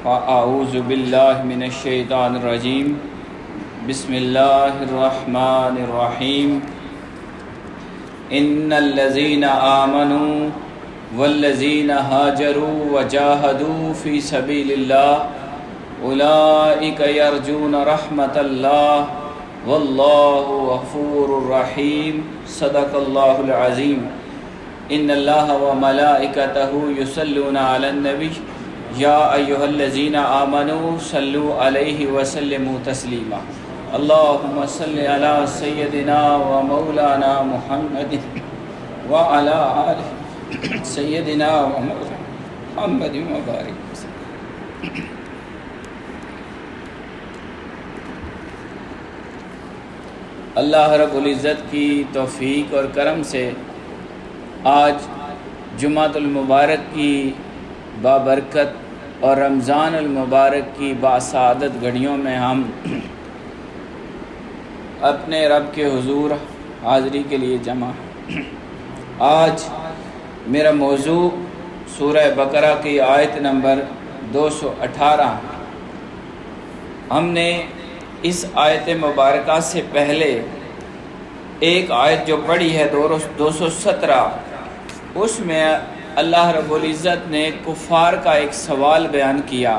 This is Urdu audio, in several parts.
فأعوذ باللہ من الشیطان الرجیم بسم اللہ الرحمن الرحیم ان الذین آمنوا والذین هاجروا وجاہدوا فی سبیل اللہ اولئک یرجون رحمت اللہ واللہ غفور رحیم صدق اللہ العظیم ان اللہ وملائکتہ یصلون علی النبی یا ایہا الذین آمنوا صلوا علیہ وسلموا تسلیما اللہم صلی علی سیدنا و مولانا محمد وعلی آل سیدنا و مولانا محمد مبارک وسلم۔ اللہ رب العزت کی توفیق اور کرم سے آج جمعۃ المبارک کی بابرکت اور رمضان المبارک کی باسعادت گھڑیوں میں ہم اپنے رب کے حضور حاضری کے لیے جمع۔ آج میرا موضوع سورہ بقرہ کی آیت نمبر 218۔ ہم نے اس آیت مبارکہ سے پہلے ایک آیت جو پڑھی ہے 217، اس میں اللہ رب العزت نے کفار کا ایک سوال بیان کیا،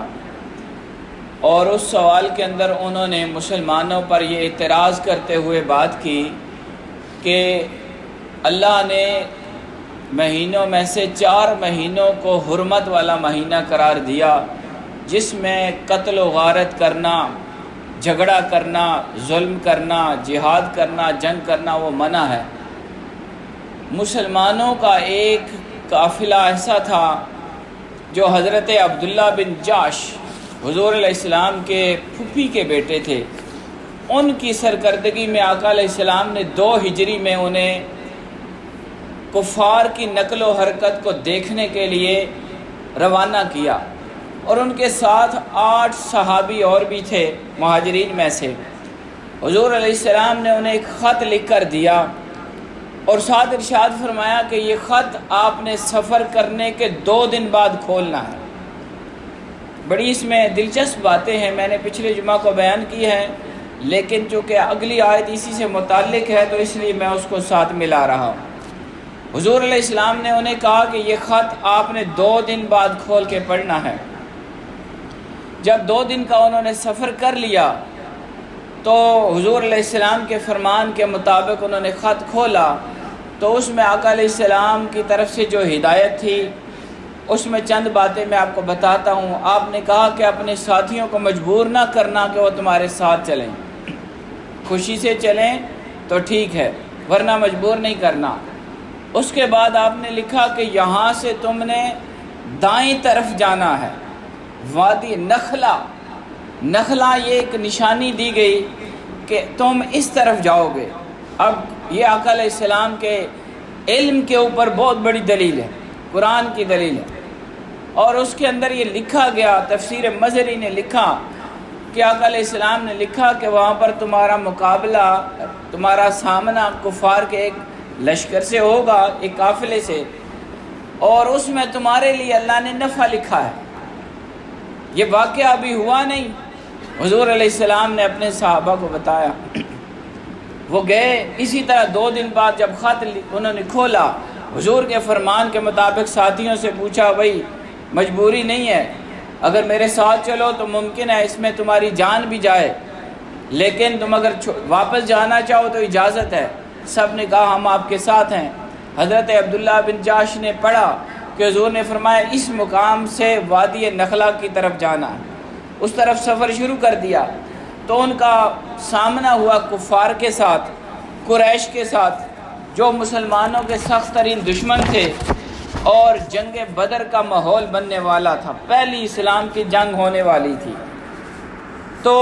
اور اس سوال کے اندر انہوں نے مسلمانوں پر یہ اعتراض کرتے ہوئے بات کی کہ اللہ نے مہینوں میں سے 4 مہینوں کو حرمت والا مہینہ قرار دیا، جس میں قتل و غارت کرنا، جھگڑا کرنا، ظلم کرنا، جہاد کرنا، جنگ کرنا وہ منع ہے۔ مسلمانوں کا ایک قافلہ ایسا تھا جو حضرت عبداللہ بن جاش حضور علیہ السلام کے پھوپھی کے بیٹے تھے، ان کی سرکردگی میں آقا علیہ السلام نے 2 ہجری میں انہیں کفار کی نقل و حرکت کو دیکھنے کے لیے روانہ کیا، اور ان کے ساتھ 8 صحابی اور بھی تھے مہاجرین میں سے۔ حضور علیہ السلام نے انہیں ایک خط لکھ کر دیا، اور ساتھ ارشاد فرمایا کہ یہ خط آپ نے سفر کرنے کے 2 دن بعد کھولنا ہے۔ بڑی اس میں دلچسپ باتیں ہیں، میں نے پچھلے جمعہ کو بیان کی ہیں، لیکن چونکہ اگلی آیت اسی سے متعلق ہے تو اس لیے میں اس کو ساتھ ملا رہا ہوں۔ حضور علیہ السلام نے انہیں کہا کہ یہ خط آپ نے 2 دن بعد کھول کے پڑھنا ہے۔ جب 2 دن کا انہوں نے سفر کر لیا تو حضور علیہ السلام کے فرمان کے مطابق انہوں نے خط کھولا، تو اس میں آقا علیہ السلام کی طرف سے جو ہدایت تھی اس میں چند باتیں میں آپ کو بتاتا ہوں۔ آپ نے کہا کہ اپنے ساتھیوں کو مجبور نہ کرنا کہ وہ تمہارے ساتھ چلیں، خوشی سے چلیں تو ٹھیک ہے، ورنہ مجبور نہیں کرنا۔ اس کے بعد آپ نے لکھا کہ یہاں سے تم نے دائیں طرف جانا ہے، وادی نخلا یہ ایک نشانی دی گئی کہ تم اس طرف جاؤ گے۔ اب یہ آقا علیہ السلام کے علم کے اوپر بہت بڑی دلیل ہے، قرآن کی دلیل ہے، اور اس کے اندر یہ لکھا گیا، تفسیر مظہری نے لکھا کہ آقا علیہ السلام نے لکھا کہ وہاں پر تمہارا مقابلہ، تمہارا سامنا کفار کے ایک لشکر سے ہوگا، ایک قافلے سے، اور اس میں تمہارے لیے اللہ نے نفع لکھا ہے۔ یہ واقعہ ابھی ہوا نہیں، حضور علیہ السلام نے اپنے صحابہ کو بتایا۔ وہ گئے، اسی طرح 2 دن بعد جب خط انہوں نے کھولا، حضور کے فرمان کے مطابق ساتھیوں سے پوچھا، بھائی مجبوری نہیں ہے، اگر میرے ساتھ چلو تو ممکن ہے اس میں تمہاری جان بھی جائے، لیکن تم اگر واپس جانا چاہو تو اجازت ہے۔ سب نے کہا ہم آپ کے ساتھ ہیں۔ حضرت عبداللہ بن جاش نے پڑھا کہ حضور نے فرمایا اس مقام سے وادی نخلا کی طرف جانا ہے، اس طرف سفر شروع کر دیا۔ تو ان کا سامنا ہوا کفار کے ساتھ، قریش کے ساتھ، جو مسلمانوں کے سخت ترین دشمن تھے، اور جنگ بدر کا ماحول بننے والا تھا، پہلی اسلام کی جنگ ہونے والی تھی۔ تو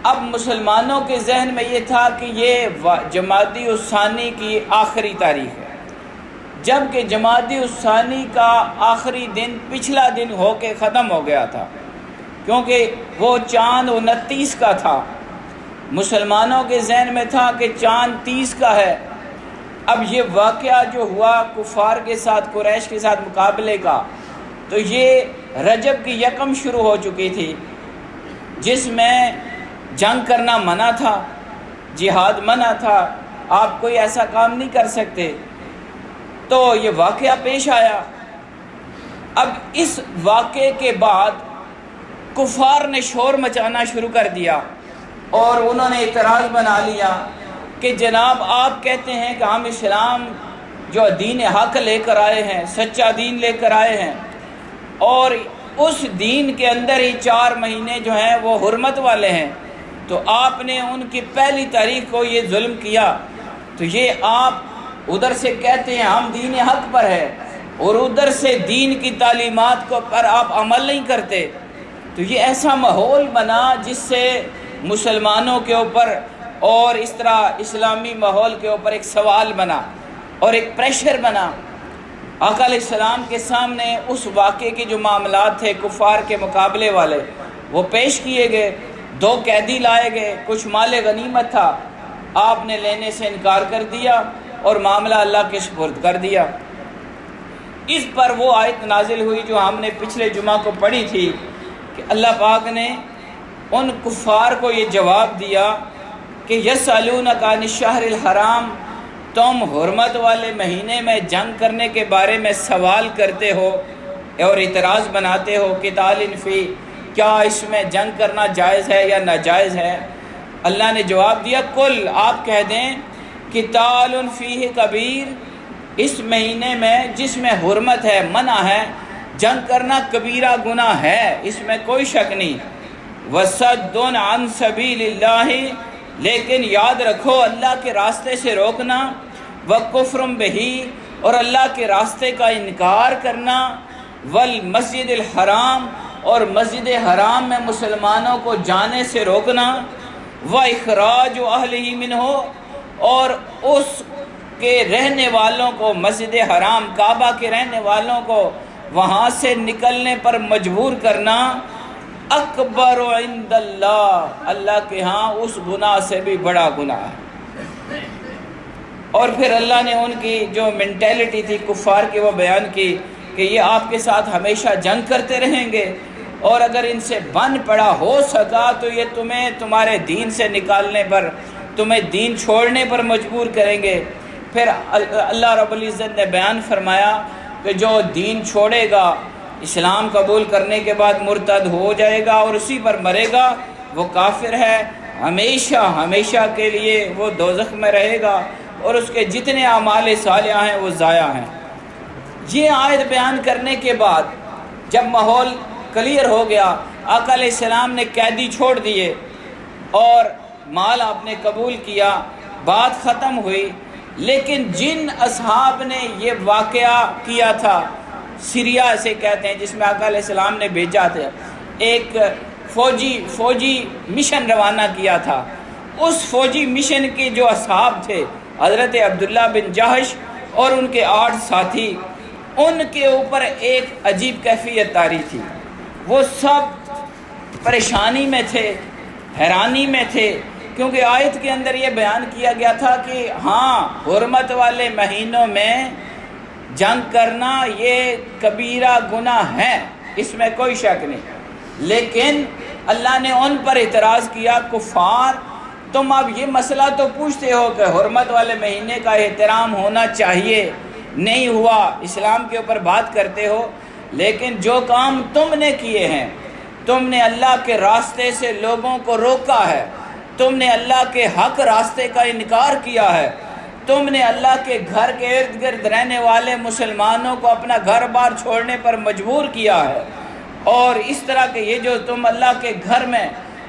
اب مسلمانوں کے ذہن میں یہ تھا کہ یہ جمادی الثانی کی آخری تاریخ ہے، جبکہ جمادی الثانی کا آخری دن پچھلا دن ہو کے ختم ہو گیا تھا، کیونکہ وہ چاند 29 کا تھا۔ مسلمانوں کے ذہن میں تھا کہ چاند 30 کا ہے۔ اب یہ واقعہ جو ہوا کفار کے ساتھ، قریش کے ساتھ مقابلے کا، تو یہ رجب کی یکم شروع ہو چکی تھی، جس میں جنگ کرنا منع تھا، جہاد منع تھا، آپ کوئی ایسا کام نہیں کر سکتے۔ تو یہ واقعہ پیش آیا۔ اب اس واقعے کے بعد کفار نے شور مچانا شروع کر دیا اور انہوں نے اعتراض بنا لیا کہ جناب آپ کہتے ہیں کہ ہم اسلام جو دین حق لے کر آئے ہیں، سچا دین لے کر آئے ہیں، اور اس دین کے اندر ہی 4 مہینے جو ہیں وہ حرمت والے ہیں، تو آپ نے ان کی پہلی تاریخ کو یہ ظلم کیا، تو یہ آپ ادھر سے کہتے ہیں ہم دین حق پر ہے اور ادھر سے دین کی تعلیمات کو پر آپ عمل نہیں کرتے۔ تو یہ ایسا ماحول بنا جس سے مسلمانوں کے اوپر اور اس طرح اسلامی ماحول کے اوپر ایک سوال بنا اور ایک پریشر بنا۔ آقا علیہ السلام کے سامنے اس واقعے کے جو معاملات تھے کفار کے مقابلے والے وہ پیش کیے گئے، 2 قیدی لائے گئے، کچھ مال غنیمت تھا، آپ نے لینے سے انکار کر دیا اور معاملہ اللہ کے سپرد کر دیا۔ اس پر وہ آیت نازل ہوئی جو ہم نے پچھلے جمعہ کو پڑھی تھی کہ اللہ پاک نے ان کفار کو یہ جواب دیا کہ یسألونک عن الشہر الحرام، تم حرمت والے مہینے میں جنگ کرنے کے بارے میں سوال کرتے ہو اور اعتراض بناتے ہو، قتال فی، کیا اس میں جنگ کرنا جائز ہے یا ناجائز ہے؟ اللہ نے جواب دیا کل، آپ کہہ دیں قتال فیہ کبیر، اس مہینے میں جس میں حرمت ہے، منع ہے، جنگ کرنا کبیرہ گناہ ہے، اس میں کوئی شک نہیں۔ وصد عن سبیل اللہ، لیکن یاد رکھو اللہ کے راستے سے روکنا، وکفر بہی، اور اللہ کے راستے کا انکار کرنا، والمسجد الحرام، اور مسجد حرام میں مسلمانوں کو جانے سے روکنا، واخراج اہلہ منہ، اور اس کے رہنے والوں کو، مسجد حرام کعبہ کے رہنے والوں کو وہاں سے نکلنے پر مجبور کرنا، اکبر عند اللہ، اللہ کے ہاں اس گناہ سے بھی بڑا گناہ ہے۔ اور پھر اللہ نے ان کی جو مینٹیلٹی تھی کفار کی وہ بیان کی کہ یہ آپ کے ساتھ ہمیشہ جنگ کرتے رہیں گے، اور اگر ان سے بن پڑا ہو سکا تو یہ تمہیں تمہارے دین سے نکالنے پر، تمہیں دین چھوڑنے پر مجبور کریں گے۔ پھر اللہ رب العزت نے بیان فرمایا کہ جو دین چھوڑے گا، اسلام قبول کرنے کے بعد مرتد ہو جائے گا اور اسی پر مرے گا، وہ کافر ہے، ہمیشہ ہمیشہ کے لیے وہ دوزخ میں رہے گا، اور اس کے جتنے اعمال صالحہ ہیں وہ ضائع ہیں۔ یہ آیت بیان کرنے کے بعد جب ماحول کلیئر ہو گیا، آقا علیہ السلام نے قیدی چھوڑ دیے اور مال آپ نے قبول کیا، بات ختم ہوئی۔ لیکن جن اصحاب نے یہ واقعہ کیا تھا، سیریا سے کہتے ہیں، جس میں آقا علیہ السلام نے بھیجا تھا، ایک فوجی مشن روانہ کیا تھا، اس فوجی مشن کے جو اصحاب تھے، حضرت عبداللہ بن جہش اور ان کے 8 ساتھی، ان کے اوپر ایک عجیب کیفیت طاری تھی، وہ سب پریشانی میں تھے، حیرانی میں تھے، کیونکہ آیت کے اندر یہ بیان کیا گیا تھا کہ ہاں حرمت والے مہینوں میں جنگ کرنا یہ کبیرہ گناہ ہے، اس میں کوئی شک نہیں۔ لیکن اللہ نے ان پر اعتراض کیا، کفار تم اب یہ مسئلہ تو پوچھتے ہو کہ حرمت والے مہینے کا احترام ہونا چاہیے، نہیں ہوا، اسلام کے اوپر بات کرتے ہو، لیکن جو کام تم نے کیے ہیں، تم نے اللہ کے راستے سے لوگوں کو روکا ہے، تم نے اللہ کے حق راستے کا انکار کیا ہے، تم نے اللہ کے گھر کے ارد گرد رہنے والے مسلمانوں کو اپنا گھر بار چھوڑنے پر مجبور کیا ہے، اور اس طرح کے یہ جو تم اللہ کے گھر میں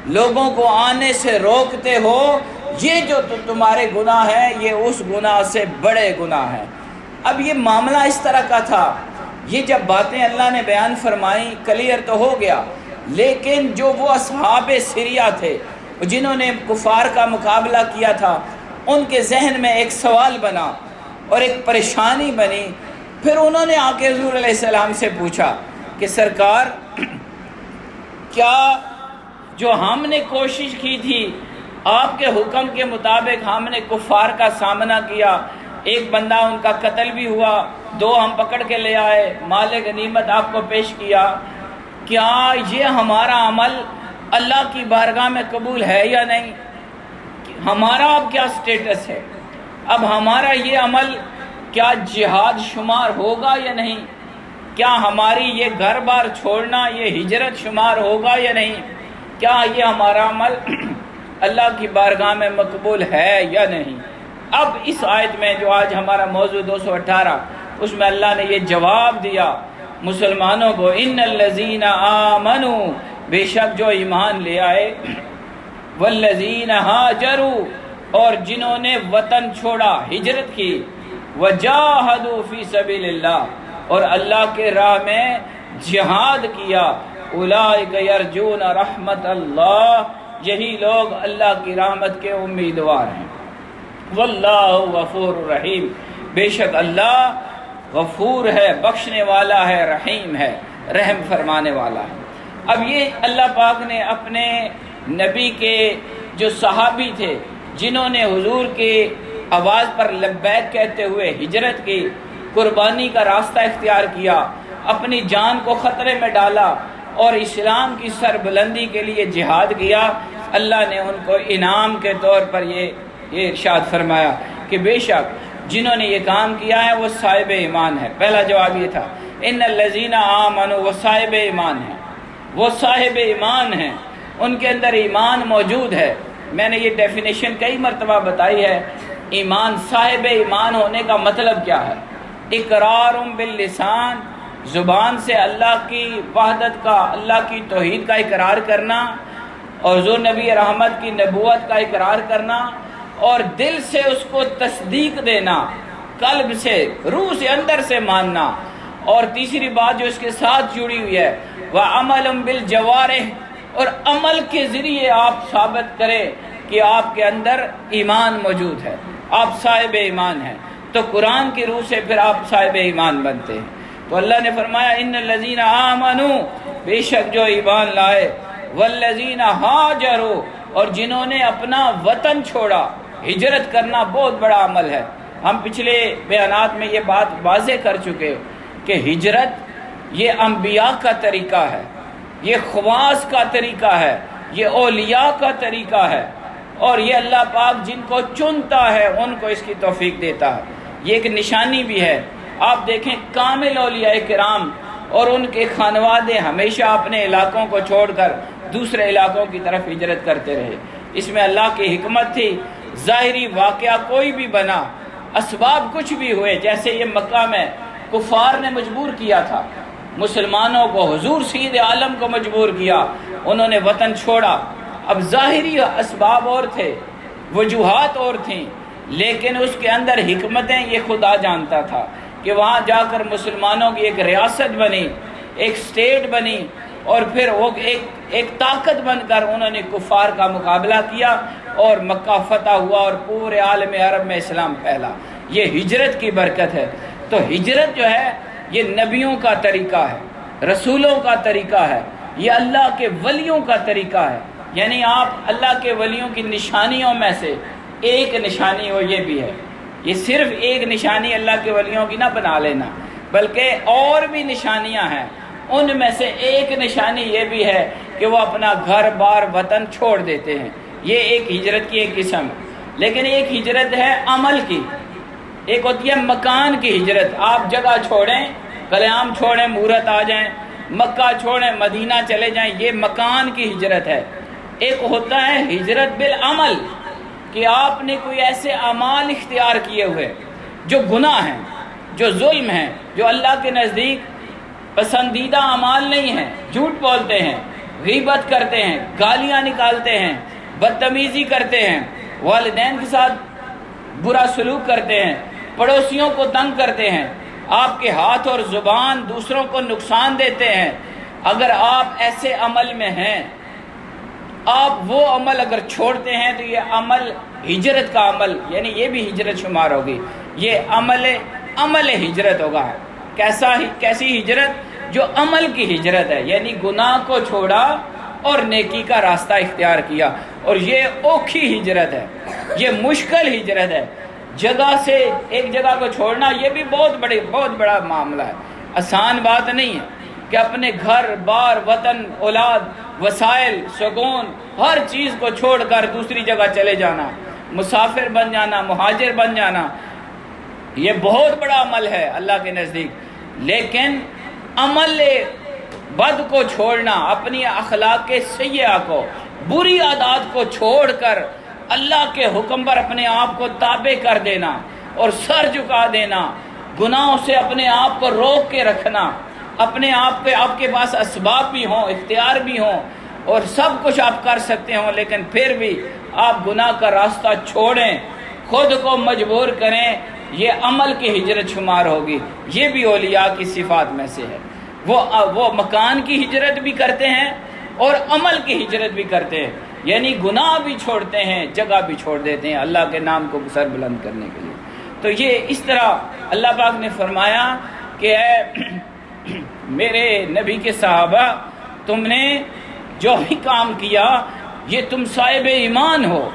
لوگوں کو آنے سے روکتے ہو، یہ جو تمہارے گناہ ہیں یہ اس گناہ سے بڑے گناہ ہیں۔ اب یہ معاملہ اس طرح کا تھا، یہ جب باتیں اللہ نے بیان فرمائیں کلیئر تو ہو گیا، لیکن جو وہ اصحاب سیریا تھے جنہوں نے کفار کا مقابلہ کیا تھا، ان کے ذہن میں ایک سوال بنا اور ایک پریشانی بنی۔ پھر انہوں نے آ کے حضور علیہ السلام سے پوچھا کہ سرکار، کیا جو ہم نے کوشش کی تھی آپ کے حکم کے مطابق، ہم نے کفار کا سامنا کیا، ایک بندہ ان کا قتل بھی ہوا، 2 ہم پکڑ کے لے آئے، مال غنیمت آپ کو پیش کیا، کیا یہ ہمارا عمل اللہ کی بارگاہ میں قبول ہے یا نہیں؟ ہمارا اب کیا سٹیٹس ہے؟ اب ہمارا یہ عمل کیا جہاد شمار ہوگا یا نہیں؟ کیا ہماری یہ گھر بار چھوڑنا یہ ہجرت شمار ہوگا یا نہیں؟ کیا یہ ہمارا عمل اللہ کی بارگاہ میں مقبول ہے یا نہیں؟ اب اس آیت میں جو آج ہمارا موضوع 218 اس میں اللہ نے یہ جواب دیا مسلمانوں کو، ان الذین آمنوا، بے شک جو ایمان لے آئے، والذین ہاجروا، اور جنہوں نے وطن چھوڑا ہجرت کی، وجاہدوا فی سبیل اللہ، اور اللہ کے راہ میں جہاد کیا، اولئک یرجون رحمت اللہ، یہی لوگ اللہ کی رحمت کے امیدوار ہیں۔ واللہ غفور رحیم، بے شک اللہ غفور ہے، بخشنے والا ہے، رحیم ہے، رحم فرمانے والا ہے۔ اب یہ اللہ پاک نے اپنے نبی کے جو صحابی تھے جنہوں نے حضور کی آواز پر لبیک کہتے ہوئے ہجرت کی، قربانی کا راستہ اختیار کیا، اپنی جان کو خطرے میں ڈالا اور اسلام کی سربلندی کے لیے جہاد کیا، اللہ نے ان کو انعام کے طور پر یہ ارشاد فرمایا کہ بے شک جنہوں نے یہ کام کیا ہے وہ صاحب ایمان ہے۔ پہلا جواب یہ تھا، ان الذین آمنوا، وہ صاحب ایمان ہیں، وہ صاحب ایمان ہیں، ان کے اندر ایمان موجود ہے۔ میں نے یہ ڈیفینیشن کئی مرتبہ بتائی ہے، ایمان، صاحب ایمان ہونے کا مطلب کیا ہے؟ اقرار باللسان، زبان سے اللہ کی وحدت کا، اللہ کی توحید کا اقرار کرنا، اور حضور نبی رحمت کی نبوت کا اقرار کرنا، اور دل سے اس کو تصدیق دینا، قلب سے، روح سے، اندر سے ماننا، اور تیسری بات جو اس کے ساتھ جڑی ہوئی ہے وَعَمَلٌ بِالْجَوَارِحِ، اور عمل کے ذریعے آپ ثابت کریں کہ آپ کے اندر ایمان موجود ہے، آپ صاحب ایمان ہیں، تو قرآن کی روح سے پھر آپ صاحب ایمان بنتے ہیں۔ تو اللہ نے فرمایا ان الذین آمنوا، بے شک جو ایمان لائے، والذین ہاجروا، اور جنہوں نے اپنا وطن چھوڑا۔ ہجرت کرنا بہت بڑا عمل ہے، ہم پچھلے بیانات میں یہ بات واضح کر چکے کہ ہجرت یہ انبیاء کا طریقہ ہے، یہ خواص کا طریقہ ہے، یہ اولیاء کا طریقہ ہے، اور یہ اللہ پاک جن کو چنتا ہے ان کو اس کی توفیق دیتا ہے۔ یہ ایک نشانی بھی ہے۔ آپ دیکھیں کامل اولیاء کرام اور ان کے خانوادے ہمیشہ اپنے علاقوں کو چھوڑ کر دوسرے علاقوں کی طرف ہجرت کرتے رہے۔ اس میں اللہ کی حکمت تھی، ظاہری واقعہ کوئی بھی بنا، اسباب کچھ بھی ہوئے، جیسے یہ مکہ میں کفار نے مجبور کیا تھا مسلمانوں کو، حضور سید عالم کو مجبور کیا، انہوں نے وطن چھوڑا۔ اب ظاہری اسباب اور تھے، وجوہات اور تھیں، لیکن اس کے اندر حکمتیں یہ خدا جانتا تھا کہ وہاں جا کر مسلمانوں کی ایک ریاست بنی، ایک سٹیٹ بنی، اور پھر وہ ایک طاقت بن کر انہوں نے کفار کا مقابلہ کیا اور مکہ فتح ہوا اور پورے عالم عرب میں اسلام پھیلا۔ یہ ہجرت کی برکت ہے۔ تو ہجرت جو ہے یہ نبیوں کا طریقہ ہے، رسولوں کا طریقہ ہے، یہ اللہ کے ولیوں کا طریقہ ہے۔ یعنی آپ اللہ کے ولیوں کی نشانیوں میں سے ایک نشانی ہو، یہ بھی ہے۔ یہ صرف ایک نشانی اللہ کے ولیوں کی نہ بنا لینا، بلکہ اور بھی نشانیاں ہیں۔ ان میں سے ایک نشانی یہ بھی ہے کہ وہ اپنا گھر بار وطن چھوڑ دیتے ہیں۔ یہ ایک ہجرت کی ایک قسم۔ لیکن ایک ہجرت ہے عمل کی، ایک ہوتی ہے مکان کی ہجرت۔ آپ جگہ چھوڑیں، قلیام چھوڑیں، مورت آ جائیں، مکہ چھوڑیں، مدینہ چلے جائیں، یہ مکان کی ہجرت ہے۔ ایک ہوتا ہے ہجرت بالعمل، کہ آپ نے کوئی ایسے اعمال اختیار کیے ہوئے جو گناہ ہیں، جو ظلم ہیں، جو اللہ کے نزدیک پسندیدہ اعمال نہیں ہیں۔ جھوٹ بولتے ہیں، غیبت کرتے ہیں، گالیاں نکالتے ہیں، بدتمیزی کرتے ہیں، والدین کے ساتھ برا سلوک کرتے ہیں، پڑوسیوں کو تنگ کرتے ہیں، آپ کے ہاتھ اور زبان دوسروں کو نقصان دیتے ہیں۔ اگر آپ ایسے عمل میں ہیں، آپ وہ عمل اگر چھوڑتے ہیں تو یہ عمل ہجرت کا عمل، یعنی یہ بھی ہجرت شمار ہوگی۔ یہ عمل ہجرت ہوگا۔ کیسی ہجرت؟ جو عمل کی ہجرت ہے، یعنی گناہ کو چھوڑا اور نیکی کا راستہ اختیار کیا۔ اور یہ اوکھی ہجرت ہے، یہ مشکل ہجرت ہے۔ جگہ سے ایک جگہ کو چھوڑنا یہ بھی بہت بڑا معاملہ ہے، آسان بات نہیں ہے کہ اپنے گھر بار وطن اولاد وسائل سکون ہر چیز کو چھوڑ کر دوسری جگہ چلے جانا، مسافر بن جانا، مہاجر بن جانا، یہ بہت بڑا عمل ہے اللہ کے نزدیک۔ لیکن عمل بد کو چھوڑنا، اپنی اخلاق سیئہ کو، بری عادات کو چھوڑ کر اللہ کے حکم پر اپنے آپ کو تابع کر دینا اور سر جھکا دینا، گناہوں سے اپنے آپ کو روک کے رکھنا، اپنے آپ کے پاس اسباب بھی ہوں، اختیار بھی ہوں اور سب کچھ آپ کر سکتے ہوں، لیکن پھر بھی آپ گناہ کا راستہ چھوڑیں، خود کو مجبور کریں، یہ عمل کی ہجرت شمار ہوگی۔ یہ بھی اولیاء کی صفات میں سے ہے، وہ مکان کی ہجرت بھی کرتے ہیں اور عمل کی ہجرت بھی کرتے ہیں، یعنی گناہ بھی چھوڑتے ہیں، جگہ بھی چھوڑ دیتے ہیں اللہ کے نام کو سر بلند کرنے کے لیے۔ تو یہ اس طرح اللہ پاک نے فرمایا کہ اے میرے نبی کے صحابہ، تم نے جو بھی کام کیا یہ تم صاحب ایمان ہو،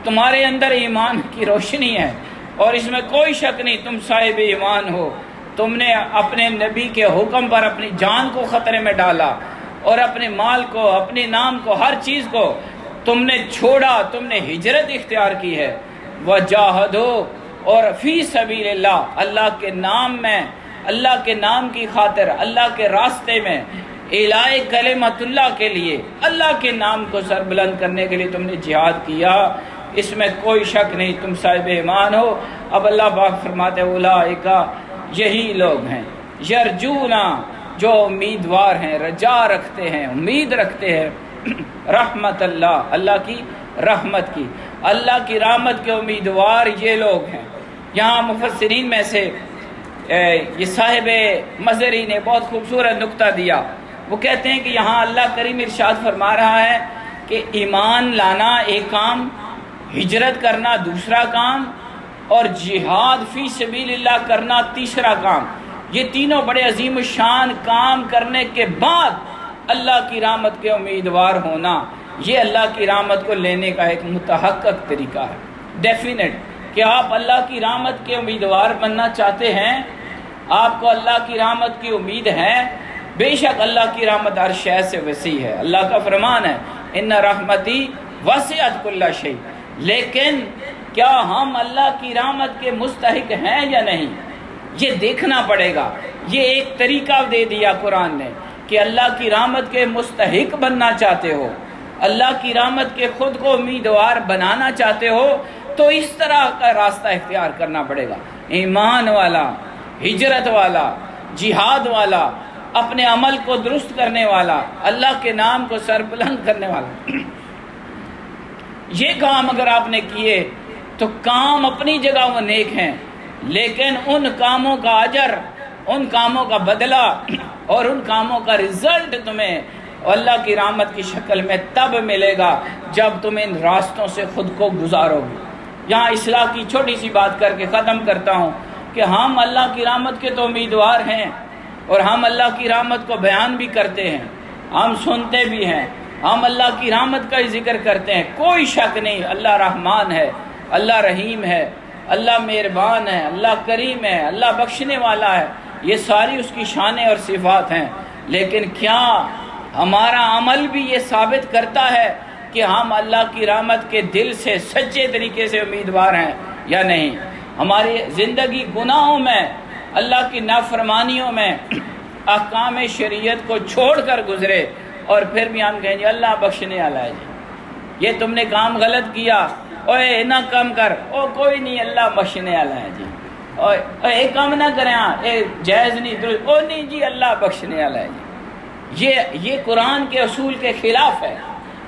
تمہارے اندر ایمان کی روشنی ہے اور اس میں کوئی شک نہیں، تم صاحب ایمان ہو۔ تم نے اپنے نبی کے حکم پر اپنی جان کو خطرے میں ڈالا اور اپنے مال کو، اپنے نام کو، ہر چیز کو تم نے چھوڑا، تم نے ہجرت اختیار کی ہے۔ وجاہدوا، اور فی سبیل اللہ، اللہ کے نام میں، اللہ کے نام کی خاطر، اللہ کے راستے میں، اعلاء کلمت اللہ کے لیے، اللہ کے نام کو سر بلند کرنے کے لیے تم نے جہاد کیا، اس میں کوئی شک نہیں تم صاحب ایمان ہو۔ اب اللہ پاک فرماتے ہیں اولئک، یہی لوگ ہیں، یرجونا، جو امیدوار ہیں، رجا رکھتے ہیں، امید رکھتے ہیں، رحمت اللہ، اللہ کی رحمت کی، اللہ کی رحمت کے امیدوار یہ لوگ ہیں۔ یہاں مفسرین میں سے یہ صاحب مظہری نے بہت خوبصورت نقطہ دیا، وہ کہتے ہیں کہ یہاں اللہ کریم ارشاد فرما رہا ہے کہ ایمان لانا ایک کام، ہجرت کرنا دوسرا کام، اور جہاد فی سبیل اللہ کرنا تیسرا کام۔ یہ تینوں بڑے عظیم الشان کام کرنے کے بعد اللہ کی رحمت کے امیدوار ہونا، یہ اللہ کی رحمت کو لینے کا ایک متحقق طریقہ ہے، ڈیفینیٹ، کہ آپ اللہ کی رحمت کے امیدوار بننا چاہتے ہیں، آپ کو اللہ کی رحمت کی امید ہے، بے شک اللہ کی رحمت ہر شے سے وسیع ہے۔ اللہ کا فرمان ہے ان رحمتی وسعت کل شیء، لیکن کیا ہم اللہ کی رحمت کے مستحق ہیں یا نہیں، یہ دیکھنا پڑے گا۔ یہ ایک طریقہ دے دیا قرآن نے کہ اللہ کی رحمت کے مستحق بننا چاہتے ہو، اللہ کی رحمت کے خود کو امیدوار بنانا چاہتے ہو، تو اس طرح کا راستہ اختیار کرنا پڑے گا، ایمان والا، ہجرت والا، جہاد والا، اپنے عمل کو درست کرنے والا، اللہ کے نام کو سربلند کرنے والا۔ یہ کام اگر آپ نے کیے تو کام اپنی جگہ وہ نیک ہیں، لیکن ان کاموں کا اجر، ان کاموں کا بدلہ اور ان کاموں کا رزلٹ تمہیں اللہ کی رحمت کی شکل میں تب ملے گا جب تم ان راستوں سے خود کو گزارو گے۔ یہاں اصلاح کی چھوٹی سی بات کر کے ختم کرتا ہوں کہ ہم اللہ کی رحمت کے تو امیدوار ہیں اور ہم اللہ کی رحمت کو بیان بھی کرتے ہیں، ہم سنتے بھی ہیں، ہم اللہ کی رحمت کا ہی ذکر کرتے ہیں، کوئی شک نہیں اللہ رحمان ہے، اللہ رحیم ہے، اللہ مہربان ہے، اللہ کریم ہے، اللہ بخشنے والا ہے، یہ ساری اس کی شانیں اور صفات ہیں۔ لیکن کیا ہمارا عمل بھی یہ ثابت کرتا ہے کہ ہم اللہ کی رحمت کے دل سے سچے طریقے سے امیدوار ہیں یا نہیں؟ ہماری زندگی گناہوں میں، اللہ کی نافرمانیوں میں، احکام شریعت کو چھوڑ کر گزرے اور پھر بھی ہم کہیں جی اللہ بخشنے والا ہے، جی یہ تم نے کام غلط کیا، اوے نہ کم کر، او کوئی نہیں اللہ بخشنے والا ہے جی، اے کام نہ کریں، اے جائز نہیں درست، او نہیں جی اللہ بخشنے والا ہے جی۔ یہ قرآن کے اصول کے خلاف ہے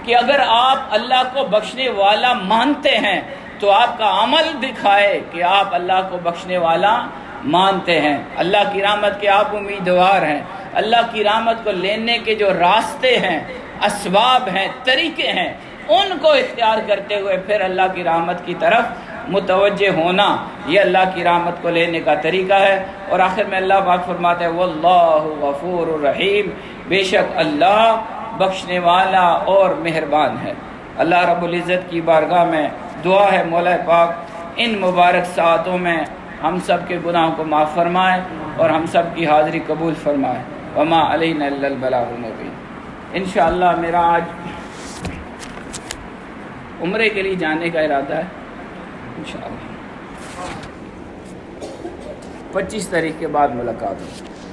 کہ اگر آپ اللہ کو بخشنے والا مانتے ہیں تو آپ کا عمل دکھائے کہ آپ اللہ کو بخشنے والا مانتے ہیں، اللہ کی رحمت کے آپ امیدوار ہیں، اللہ کی رحمت کو لینے کے جو راستے ہیں، اسباب ہیں، طریقے ہیں، ان کو اختیار کرتے ہوئے پھر اللہ کی رحمت کی طرف متوجہ ہونا، یہ اللہ کی رحمت کو لینے کا طریقہ ہے۔ اور آخر میں اللہ پاک فرماتے ہیں واللہ غفور الرحیم، بے شک اللہ بخشنے والا اور مہربان ہے۔ اللہ رب العزت کی بارگاہ میں دعا ہے مولا پاک ان مبارک ساعتوں میں ہم سب کے گناہوں کو معاف فرمائے اور ہم سب کی حاضری قبول فرمائے۔ وما علینا الا البلاغ المبین۔ انشاءاللہ میرا آج عمرے کے لیے جانے کا ارادہ ہے، انشاءاللہ 25 تاریخ کے بعد ملاقات ہوگی۔